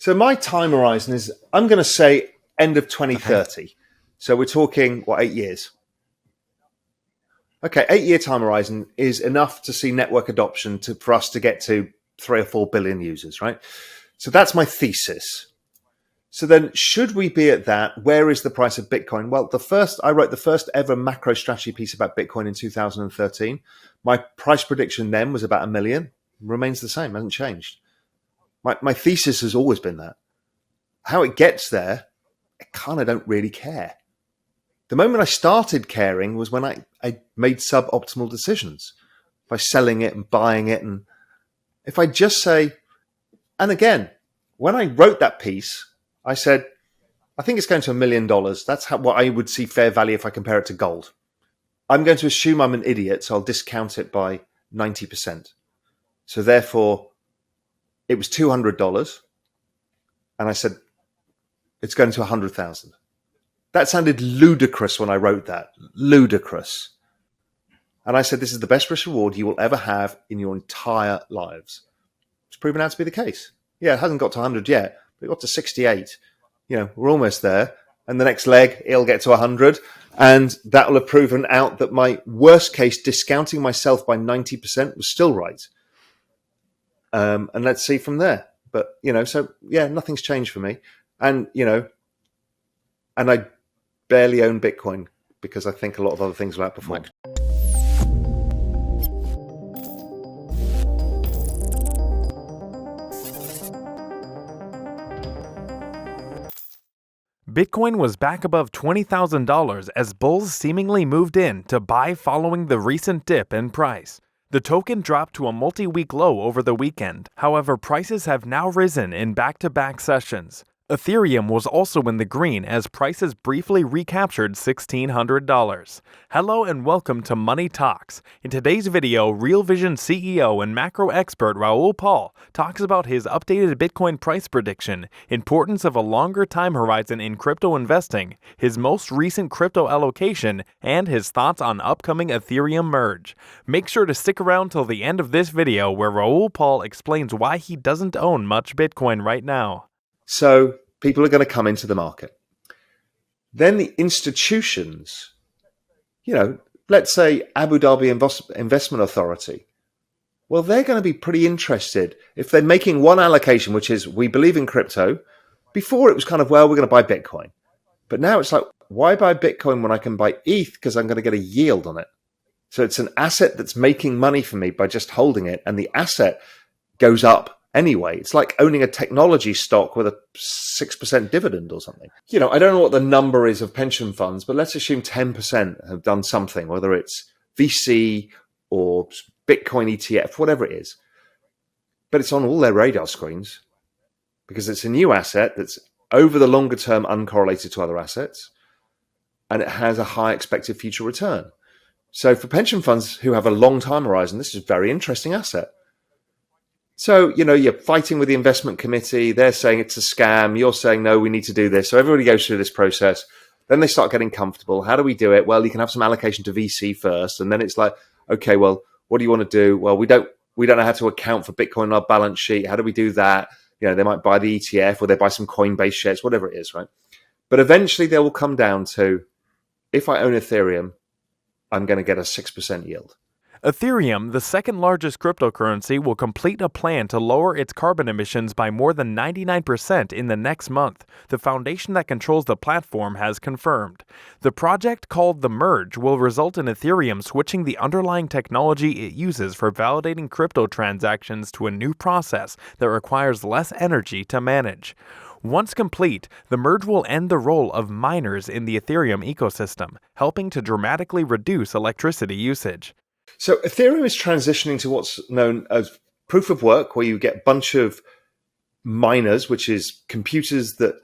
So my time horizon is, I'm going to say end of 2030. Okay. So we're talking, 8 years? Okay, 8-year time horizon is enough to see network adoption for us to get to 3 or 4 billion users, right? So that's my thesis. So then should we be at that? Where is the price of Bitcoin? Well, I wrote the first ever macro strategy piece about Bitcoin in 2013. My price prediction then was about $1 million. Remains the same, hasn't changed. My thesis has always been that. How it gets there, I kind of don't really care. The moment I started caring was when I made suboptimal decisions by selling it and buying it. And if I just say, and again, when I wrote that piece, I said, I think it's going to $1 million. That's what I would see fair value if I compare it to gold. I'm going to assume I'm an idiot, so I'll discount it by 90%. So therefore, it was $200. And I said, it's going to 100,000. That sounded ludicrous when I wrote that. Ludicrous. And I said, this is the best risk reward you will ever have in your entire lives. It's proven out to be the case. Yeah, it hasn't got to 100 yet, but it got to 68. We're almost there. And the next leg, it'll get to 100. And that will have proven out that my worst case, discounting myself by 90%, was still right. And let's see from there. But, so yeah, nothing's changed for me. And, and I barely own Bitcoin because I think a lot of other things will outperform. Bitcoin was back above $20,000 as bulls seemingly moved in to buy following the recent dip in price. The token dropped to a multi-week low over the weekend. However, prices have now risen in back-to-back sessions. Ethereum was also in the green as prices briefly recaptured $1,600. Hello and welcome to Money Talks. In today's video, Real Vision CEO and macro expert Raoul talks about his updated Bitcoin price prediction, importance of a longer time horizon in crypto investing, his most recent crypto allocation, and his thoughts on upcoming Ethereum merge. Make sure to stick around till the end of this video where Raoul explains why he doesn't own much Bitcoin right now. So people are going to come into the market. Then the institutions, let's say Abu Dhabi Investment Authority, well, they're going to be pretty interested if they're making one allocation, which is we believe in crypto. Before it was kind of, well, we're going to buy Bitcoin. But now it's like, why buy Bitcoin when I can buy ETH because I'm going to get a yield on it? So it's an asset that's making money for me by just holding it. And the asset goes up anyway. It's like owning a technology stock with a 6% dividend or something. I don't know what the number is of pension funds, but let's assume 10% have done something, whether it's VC or Bitcoin ETF, whatever it is. But it's on all their radar screens because it's a new asset that's over the longer term uncorrelated to other assets, and it has a high expected future return. So for pension funds who have a long time horizon, this is a very interesting asset. So, you're fighting with the investment committee. They're saying it's a scam. You're saying, no, we need to do this. So everybody goes through this process. Then they start getting comfortable. How do we do it? Well, you can have some allocation to VC first. And then it's like, okay, well, what do you want to do? Well, we don't know how to account for Bitcoin on our balance sheet. How do we do that? They might buy the ETF or they buy some Coinbase shares, whatever it is, right? But eventually they will come down to, if I own Ethereum, I'm going to get a 6% yield. Ethereum, the second largest cryptocurrency, will complete a plan to lower its carbon emissions by more than 99% in the next month, the foundation that controls the platform has confirmed. The project, called the Merge, will result in Ethereum switching the underlying technology it uses for validating crypto transactions to a new process that requires less energy to manage. Once complete, the merge will end the role of miners in the Ethereum ecosystem, helping to dramatically reduce electricity usage. So Ethereum is transitioning to what's known as proof of work, where you get a bunch of miners, which is computers that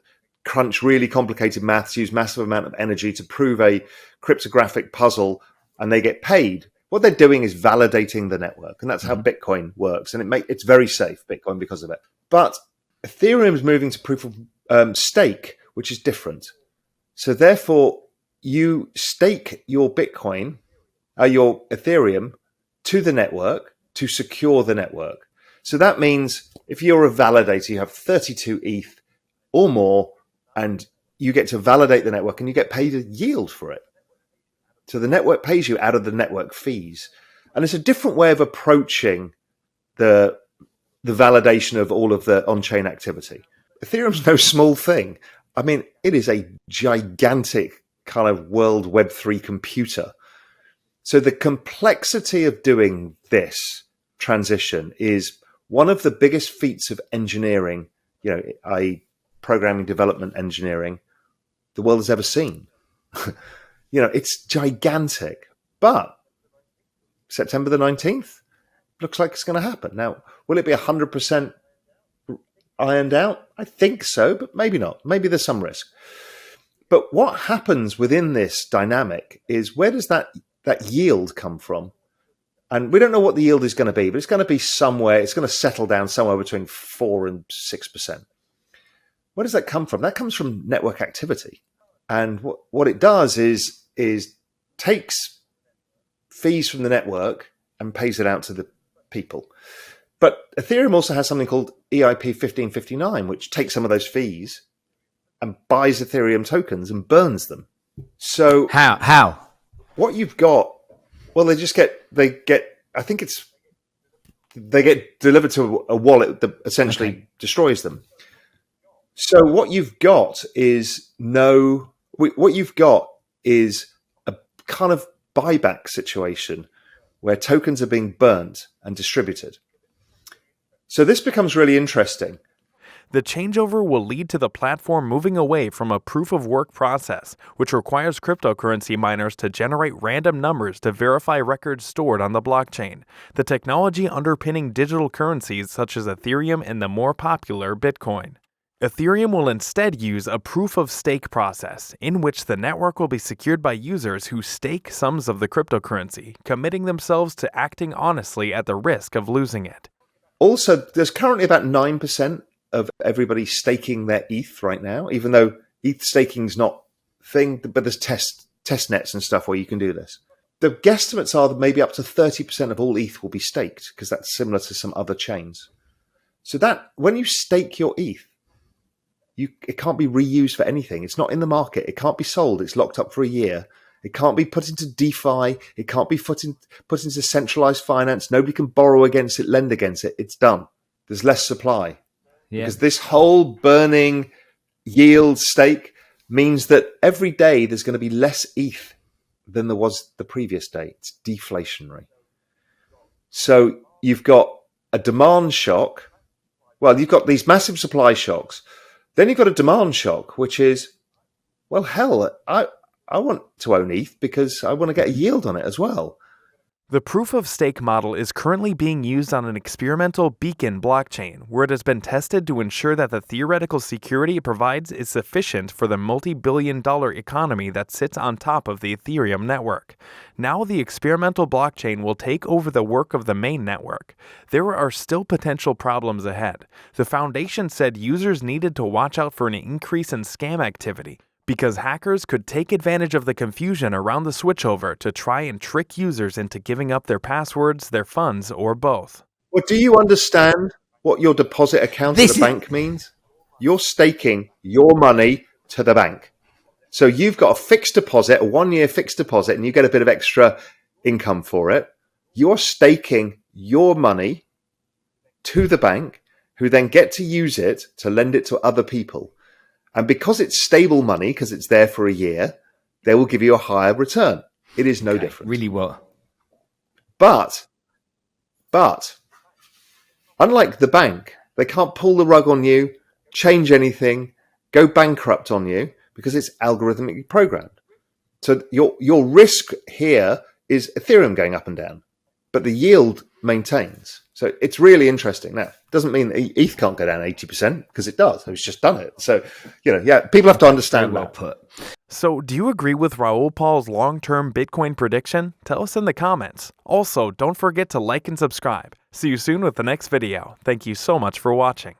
crunch really complicated maths, use massive amount of energy to prove a cryptographic puzzle, and they get paid. What they're doing is validating the network, and that's how Bitcoin works. And it's very safe, Bitcoin, because of it. But Ethereum is moving to proof of stake, which is different. So therefore, you stake your Bitcoin, your Ethereum, to the network to secure the network. So that means if you're a validator, you have 32 ETH or more, and you get to validate the network and you get paid a yield for it. So the network pays you out of the network fees. And it's a different way of approaching the validation of all of the on-chain activity. Ethereum's no small thing. I mean, it is a gigantic kind of world Web3 computer. So the complexity of doing this transition is one of the biggest feats of engineering, i.e. programming development engineering, the world has ever seen. It's gigantic. But September the 19th looks like it's going to happen. Now, will it be 100% ironed out? I think so, but maybe not. Maybe there's some risk. But what happens within this dynamic is, where does that yield come from? And we don't know what the yield is going to be, but it's going to be somewhere, it's going to settle down somewhere between 4 and 6%. Where does that come from? That comes from network activity. And what it does is takes fees from the network and pays it out to the people. But Ethereum also has something called EIP 1559, which takes some of those fees and buys Ethereum tokens and burns them. So how? What you've got, well, they get delivered to a wallet that essentially destroys them. So what you've got is a kind of buyback situation where tokens are being burnt and distributed. So this becomes really interesting. The changeover will lead to the platform moving away from a proof-of-work process, which requires cryptocurrency miners to generate random numbers to verify records stored on the blockchain, the technology underpinning digital currencies such as Ethereum and the more popular Bitcoin. Ethereum will instead use a proof-of-stake process, in which the network will be secured by users who stake sums of the cryptocurrency, committing themselves to acting honestly at the risk of losing it. Also, there's currently about 9% of everybody staking their ETH right now, even though ETH staking's not a thing, but there's test nets and stuff where you can do this. The guesstimates are that maybe up to 30% of all ETH will be staked, because that's similar to some other chains. So that when you stake your ETH, it can't be reused for anything. It's not in the market. It can't be sold. It's locked up for a year. It can't be put into DeFi. It can't be put into centralized finance. Nobody can borrow against it, lend against it. It's done. There's less supply. Yeah. Because this whole burning yield stake means that every day there's going to be less ETH than there was the previous day. It's deflationary. So you've got a demand shock. Well, you've got these massive supply shocks. Then you've got a demand shock, which is, well, hell, I want to own ETH because I want to get a yield on it as well. The proof-of-stake model is currently being used on an experimental Beacon blockchain, where it has been tested to ensure that the theoretical security it provides is sufficient for the multi-billion-dollar economy that sits on top of the Ethereum network. Now the experimental blockchain will take over the work of the main network. There are still potential problems ahead. The foundation said users needed to watch out for an increase in scam activity, because hackers could take advantage of the confusion around the switchover to try and trick users into giving up their passwords, their funds, or both. Well, do you understand what your deposit account at the bank means? You're staking your money to the bank. So you've got a fixed deposit, a 1-year fixed deposit, and you get a bit of extra income for it. You're staking your money to the bank, who then get to use it to lend it to other people. And because it's stable money, because it's there for a year, they will give you a higher return. It is no different. Really what? But, unlike the bank, they can't pull the rug on you, change anything, go bankrupt on you, because it's algorithmically programmed. So your risk here is Ethereum going up and down, but the yield maintains. So it's really interesting. Now, it doesn't mean that ETH can't go down 80%, because it does. It's just done it. So, people have to understand well that. Put. So, do you agree with Raoul Pal's long-term Bitcoin prediction? Tell us in the comments. Also, don't forget to like and subscribe. See you soon with the next video. Thank you so much for watching.